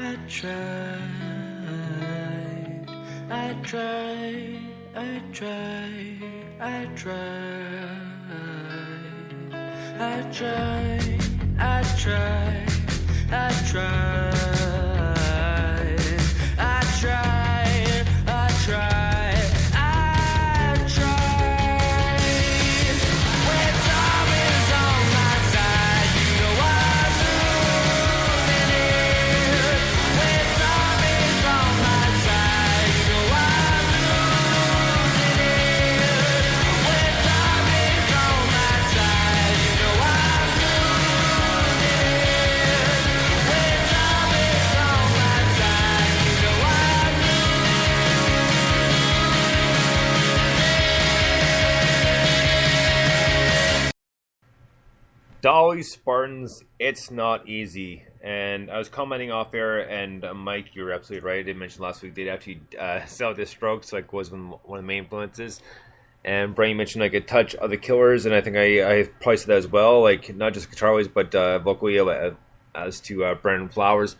I tried, I tried, I tried, I tried, I tried, I tried, I tried, I tried, I tried, I tried. When time is on my side, you know I'm losing it. When time is on my side, you know I'm losing it. When time is on my side, you know I'm losing it. When time is on my side, you know I'm Dolly Spartans, it's not easy. And I was commenting off air, and Mike, you're absolutely right. I did mention last week they'd actually sell the Strokes, like was one of the main influences. And Brian mentioned like a touch of the Killers, and I think I probably said that as well. Like not just guitar wise, but vocally as to Brandon Flowers.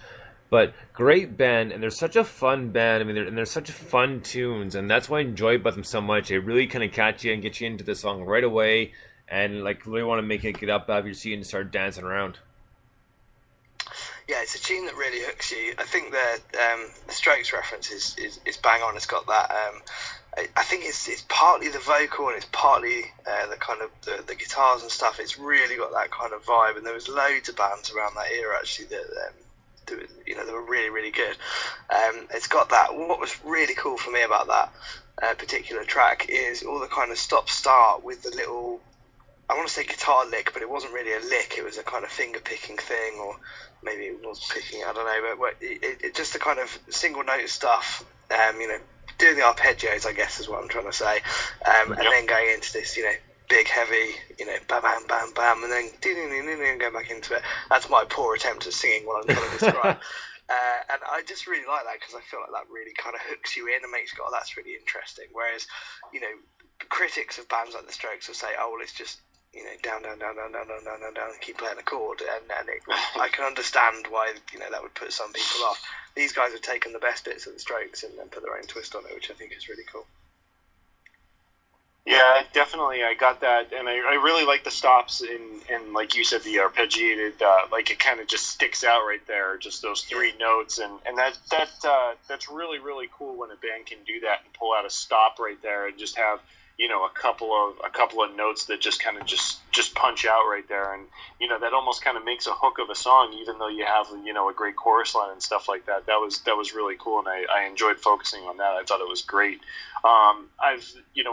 But great band, and they're such a fun band. I mean, they're such fun tunes, and that's why I enjoy about them so much. They really kind of catch you and get you into the song right away, and like really want to make you get up out of your seat and start dancing around. Yeah, it's a tune that really hooks you. I think the Strokes reference is bang on. It's got that. I think it's partly the vocal and it's partly the kind of the guitars and stuff. It's really got that kind of vibe. And there was loads of bands around that era actually that they were really, really good. It's got that. What was really cool for me about that particular track is all the kind of stop-start with the little, I want to say guitar lick, but it wasn't really a lick. It was a kind of finger-picking thing, or maybe it was picking, I don't know. But it just the kind of single-note stuff, doing the arpeggios, I guess is what I'm trying to say. And then going into this, big, heavy, bam, bam, bam, bam, and then going back into it. That's my poor attempt at singing what I'm trying to describe. And I just really like that because I feel like that really kind of hooks you in and makes you go, oh, that's really interesting. Whereas, critics of bands like the Strokes will say, oh, well, it's just, down, down, down, down, down, down, down, down, down, and keep playing a chord. And I can understand why, that would put some people off. These guys have taken the best bits of the Strokes and then put their own twist on it, which I think is really cool. Yeah, definitely. I got that, and I really like the stops and like you said, the arpeggiated, like it kind of just sticks out right there, just those three notes, and that's really, really cool when a band can do that and pull out a stop right there and just have a couple of notes that just kind of just punch out right there, and that almost kind of makes a hook of a song, even though you have a great chorus line and stuff like that. That was really cool, and I enjoyed focusing on that. I thought it was great.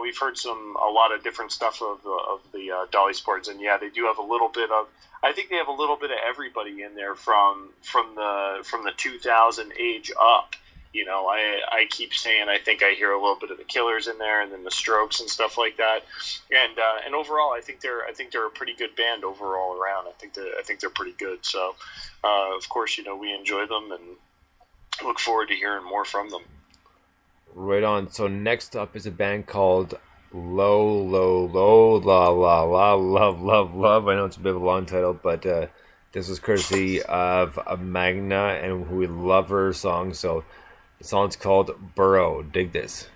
We've heard a lot of different stuff of the Dolly Spartans, and yeah, they do have a little bit of. I think they have a little bit of everybody in there from the 2000 age up. I keep saying I think I hear a little bit of the Killers in there, and then the Strokes and stuff like that. And overall, I think they're a pretty good band overall around. I think they're pretty good. So, of course, we enjoy them and look forward to hearing more from them. Right on. So next up is a band called Low, Low, Low, La, La, La, Love, Love, Love. I know it's a bit of a long title, but this was courtesy of Magna, and we love her song. So the song's called Burrow. Dig this.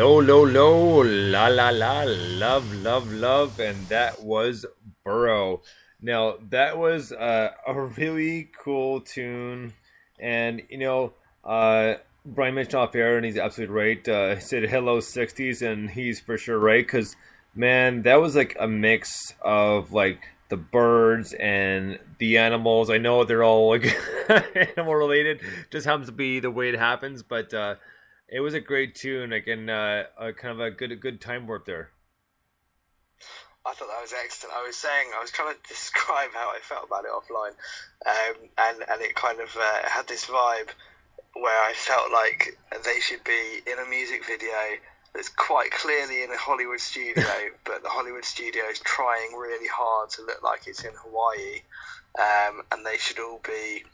low, low, low, la, la, la, love, love, love, and that was Burrow. Now, that was a really cool tune, and, Brian mentioned off air, and he's absolutely right. He said hello 60s, and he's for sure right, because, man, that was like a mix of, like, the birds and the animals. I know they're all like animal related. Just happens to be the way it happens. But it was a great tune. Like, and kind of a good time warp there. I thought that was excellent. I was trying to describe how I felt about it offline, and it kind of had this vibe where I felt like they should be in a music video that's quite clearly in a Hollywood studio, but the Hollywood studio is trying really hard to look like it's in Hawaii, and they should all be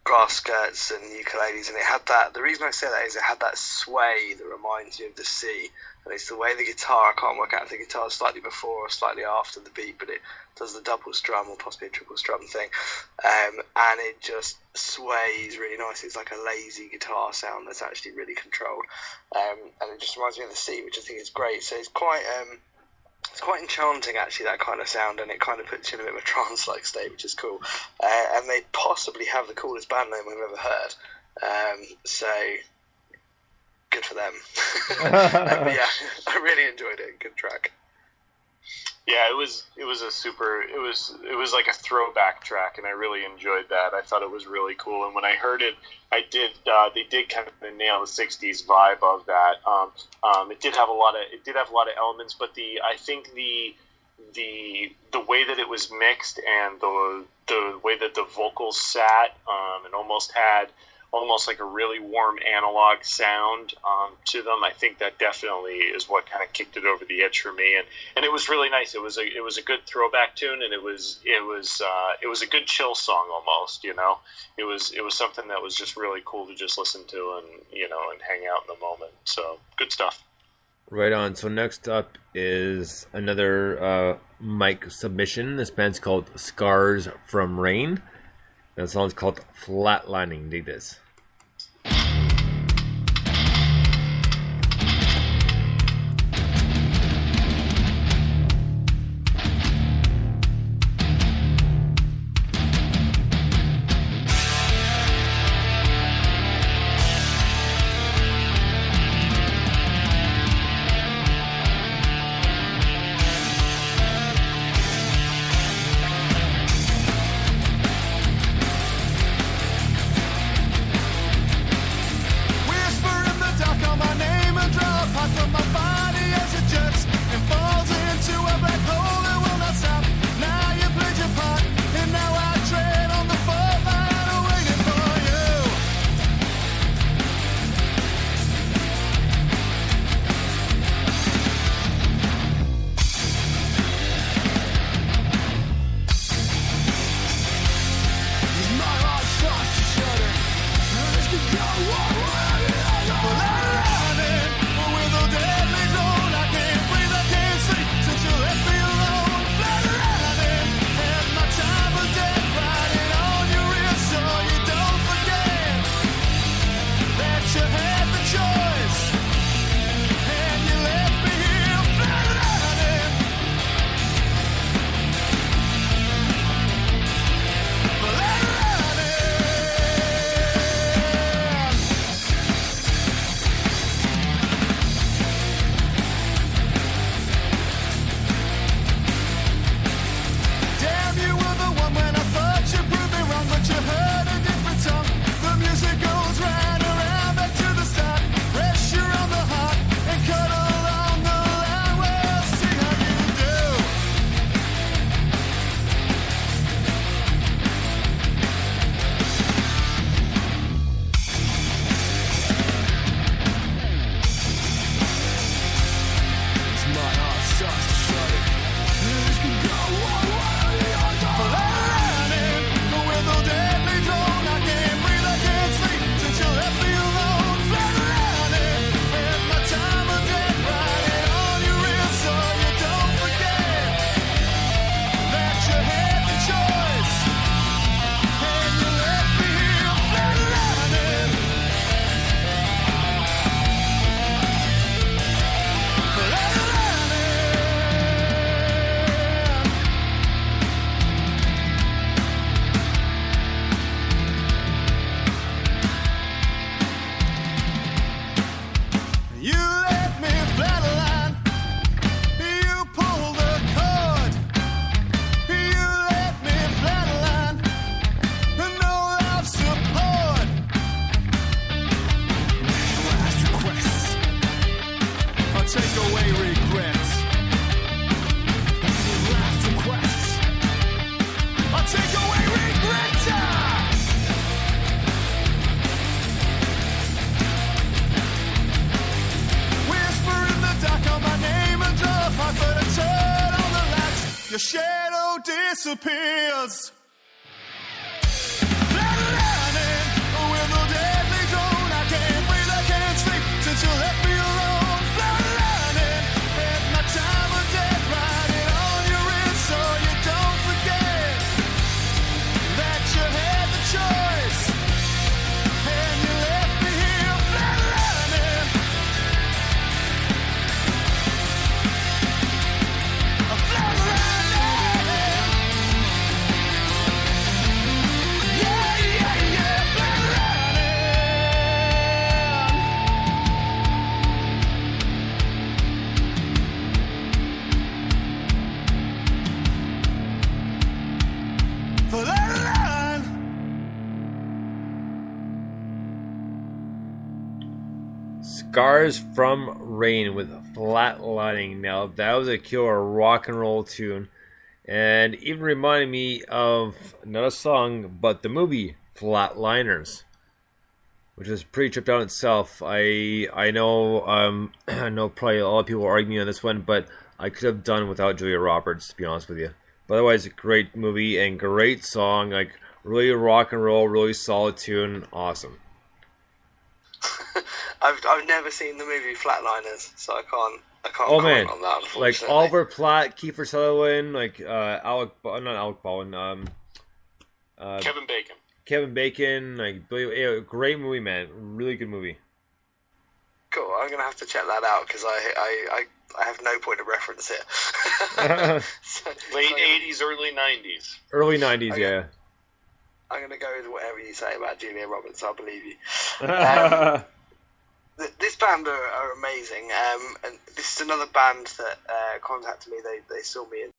grass skirts and ukuleles, and it had that. The reason I say that is it had that sway that reminds you of the sea, and it's the way the guitar. I can't work out if the guitar is slightly before or slightly after the beat, but it does the double strum or possibly a triple strum thing, and it just sways really nice. It's like a lazy guitar sound that's actually really controlled, and it just reminds me of the sea, which I think is great. So it's quite enchanting, actually, that kind of sound, and it kind of puts you in a bit of a trance-like state, which is cool. And they possibly have the coolest band name we've ever heard. So good for them. Yeah, I really enjoyed it. Good track. Yeah, it was like a throwback track, and I really enjoyed that. I thought it was really cool, and when I heard it, they did kind of nail the '60s vibe of that. It did have a lot of elements, but I think the way that it was mixed and the way that the vocals sat, and almost like a really warm analog sound to them. I think that definitely is what kind of kicked it over the edge for me, and it was really nice. It was a good throwback tune, and it was a good chill song almost. It was something that was just really cool to just listen to and hang out in the moment. So good stuff. Right on. So next up is another Mike submission. This band's called Scars from Rain. The song's called Flatlining. Dig this. your shadow disappears. Since you left me alone, flatlining, at my time of death, riding on your wrist, so you don't forget that you had the choice, and you left me here flatlining. Flatlining. Yeah, flatlining. Flatline. Scars from Rain with Flatlining. Now, that was a killer rock and roll tune. And even reminded me of not a song, but the movie Flatliners, which is pretty tripped out itself. I know I know probably a lot of people argue me on this one, but I could have done without Julia Roberts, to be honest with you. But otherwise, a great movie and great song. Like, really rock and roll, really solid tune. Awesome. I've never seen the movie Flatliners, so I can't Oh comment man, on that. like Unfortunately. Oliver Platt, Kiefer Sutherland, like not Alec Baldwin, Kevin Bacon. Kevin Bacon, like great movie, man. Really good movie. Cool. I'm gonna have to check that out because I have no point of reference here. Late 80s, early 90s. Early 90s, Okay. yeah. I'm gonna go with whatever you say about Julia Roberts. I'll believe you. This band are amazing, and this is another band that contacted me. They saw me in